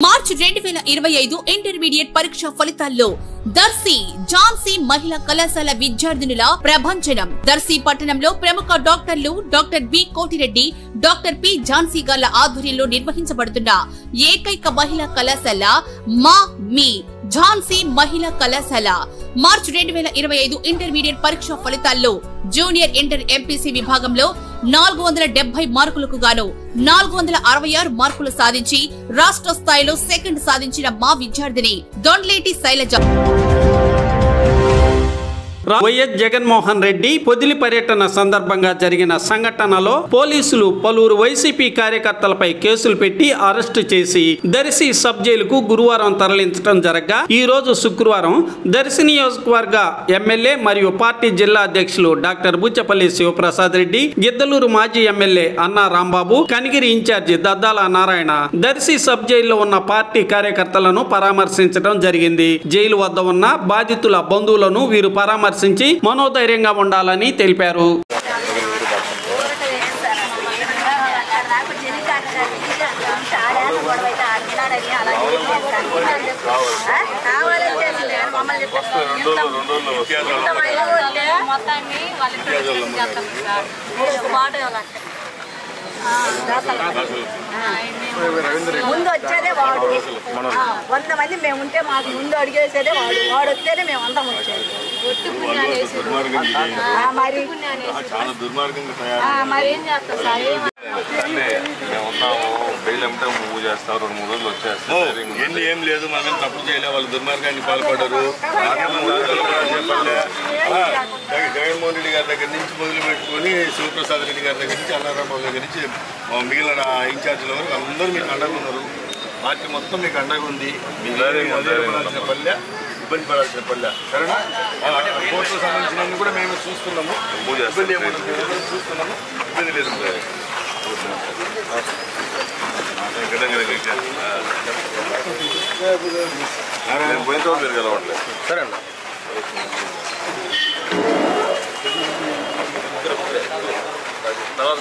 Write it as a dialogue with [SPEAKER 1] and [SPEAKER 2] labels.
[SPEAKER 1] మార్చి 2025 intermediate పరీక్ష ఫలితాల్లో దర్శి ఝాన్సీ మహిళా కళాశాల విద్యార్థినుల ప్రభంజనం. దర్శి పట్టణంలో ప్రముఖ డాక్టర్లు doctor B Kotireddy, doctor P Jhansi గార్ల ఆధ్వర్యంలో నిర్వహించబడుతున్న ఏకైక మహిళా కళాశాల మీ ఝాన్సీ మహిళా కళాశాల. మార్చి 2025 ఇంటర్మీడియట్ పరీక్ష ఫలితాల్లో జూనియర్ ఇంటర్ ఎంపీసీ విభాగంలో 470 మార్కులకు గాను 466 మార్కులు సాధించి రాష్ట్ర స్థాయిలో సెకండ్ సాధించిన మా విద్యార్థిని దొండ్లేటి శైలజ.
[SPEAKER 2] వైఎస్ జగన్మోహన్ రెడ్డి పొదిలి పర్యటన సందర్భంగా జరిగిన సంఘటనలో పోలీసులు పలువురు వైసీపీ కార్యకర్తలపై కేసులు పెట్టి అరెస్టు చేసి దర్శి సబ్ జైలుకు గురువారం తరలించడం జరగగా ఈ రోజు శుక్రవారం దర్శి నియోజకవర్గ ఎమ్మెల్యే మరియు పార్టీ జిల్లా అధ్యక్షులు డాక్టర్ బుచ్చపల్లి శివప్రసాద్ రెడ్డి, గిద్దలూరు మాజీ ఎమ్మెల్యే అన్నా రాంబాబు, కనిగిరి ఇన్ఛార్జి దద్దాల నారాయణ దర్శి సబ్ జైల్లో ఉన్న పార్టీ కార్యకర్తలను పరామర్శించడం జరిగింది. జైలు వద్ద ఉన్న బాధితుల బంధువులను వీరు పరామర్శించి మనోధైర్యంగా ఉండాలని తెలిపారు.
[SPEAKER 3] ముందు వచ్చేదే వాడు, 100 మంది మేము ఉంటే మాకు ముందు అడిగేసేదే వాడు, వాడు వస్తేనే మేము అందరం వచ్చేది. మరి ఏం చేస్తాం సార్,
[SPEAKER 4] మూవ్ చేస్తారు, 2-3 రోజులు వచ్చేస్తారు. ఏం లేదు, మనం తప్పు చేయలే, వాళ్ళు దుర్మార్గాన్ని పాల్పడరు. జగన్మోహన్ రెడ్డి గారి దగ్గర నుంచి మొదలు పెట్టుకుని శివప్రసాద్ రెడ్డి గారి దగ్గర నుంచి అన్నారాంబాబు దగ్గర నుంచి మిగిలిన ఇన్ఛార్జీల వరకు అందరూ మీకు అండగా ఉన్నారు. పార్టీ మొత్తం మీకు అండగా ఉంది. మీకు పడాల్సిన పల్లె, ఇబ్బంది పడాల్సిన పల్లె, సరేనా? కోర్టుకు సంబంధించినవి కూడా మేము చూస్తున్నాము. ఇబ్బంది ఏమన్నా చూస్తున్నాము, ఇబ్బంది లేదు. పోయిన తర్వాత మీరు కలవట్లేదు, సరే అన్న. తర్వాత